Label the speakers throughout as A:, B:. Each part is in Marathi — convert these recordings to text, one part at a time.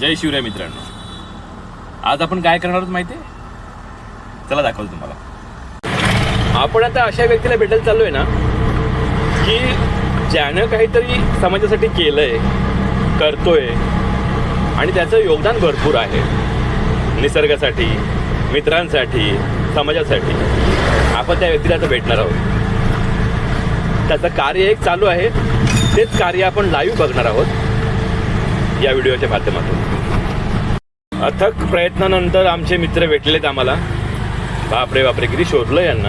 A: जय शिवराय मित्रांनो, आज आपण काय करणार आहोत माहिती आहे? चला दाखवतो तुम्हाला. आपण आता अशा व्यक्तीला भेटायला चाललोय ना की ज्यानं काहीतरी समाजासाठी केलंय, करतोय आणि त्याचं योगदान भरपूर आहे. निसर्गासाठी, मित्रांसाठी, समाजासाठी. आपण त्या व्यक्तीला आता भेटणार आहोत. त्याचं कार्य एक चालू आहे, तेच कार्य आपण लाईव्ह बघणार आहोत या व्हिडिओच्या माध्यमातून. अथक प्रयत्नानंतर आमचे मित्र भेटलेत आम्हाला. बापरे बापरे, किती शोधलं यांना.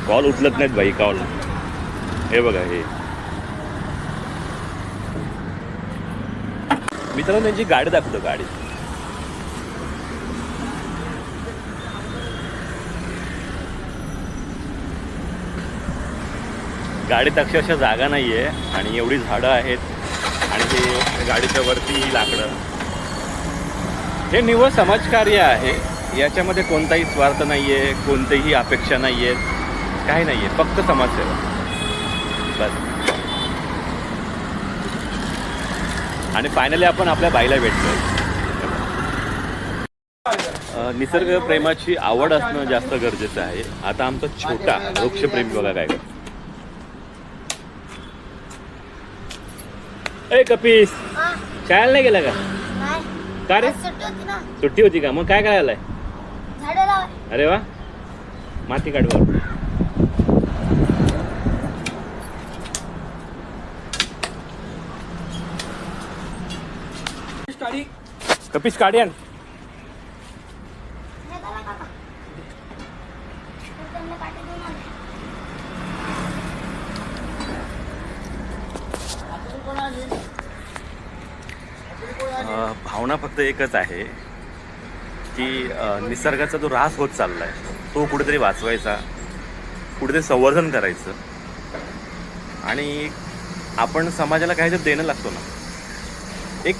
A: कॉल उचलत नाहीत भाई, कॉल. हे बघा, हे मित्रांनो त्यांची गाडी दाखवतो. गाडी गाडीत अक्षरशः जागा नाही आहे आणि एवढी झाडं आहेत आणि ते गाडीच्या वरती लाकडं. हे निव्वळ समाजकार्य आहे. याच्यामध्ये कोणताही स्वार्थ नाही आहे, कोणतीही अपेक्षा नाही आहेत, काही नाही आहे, फक्त समाजसेवा बस. आणि फायनली आपण आपल्या बाईला भेटलो. निसर्ग प्रेमाची आवड असणं जास्त गरजेचं आहे. आता आमचा छोटा वृक्षप्रेमी बघा काय करतो. ए कपीस, शाळेला नाही गेला का? का रे, सुट्टी होती का? मग काय करायलाय? अरे वा, माती काढवा. कपीस काढी आण. भावना फक्त एकच आहे की निसर्गाचा जो ऱ्हास होत चाललाय तो कुठेतरी वाचवायचा, कुठेतरी संवर्धन करायचं. आणि आपण समाजाला काहीतरी देणं लागतो ना, एक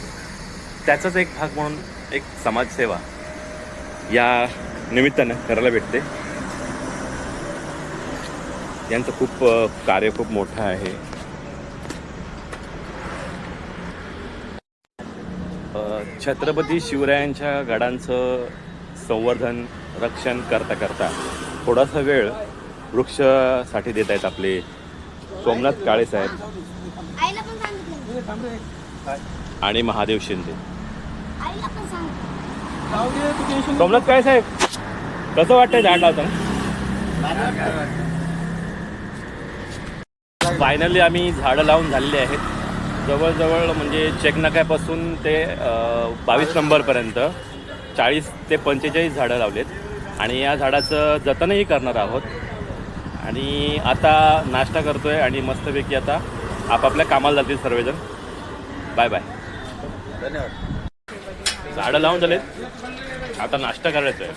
A: त्याचाच एक भाग म्हणून एक समाजसेवा या निमित्तानं करायला भेटते. यांचं खूप कार्य खूप मोठं आहे. छत्रपती शिवरायांच्या गडांचं संवर्धन, रक्षण करता करता थोडासा वेळ वृक्षासाठी देत आहेत आपले सोमनाथ काळे साहेब आणि महादेव शिंदे. सोमनाथ काळे साहेब, कसं वाटतंय झाड लावताना? फायनली आम्ही झाडं लावून झालेली आहेत. जवळजवळ म्हणजे चेकनाक्यापासून ते 22 नंबरपर्यंत 40 ते 45 झाडं लावलेत. आणि या झाडाचं जतनही करणार आहोत. आणि आता नाश्ता करतोय आणि मस्तपैकी आता आपापल्या कामाला जातील सर्वजण. बाय बाय, धन्यवाद. झाडं लावून झालेत, आता नाश्ता करायचं आहे.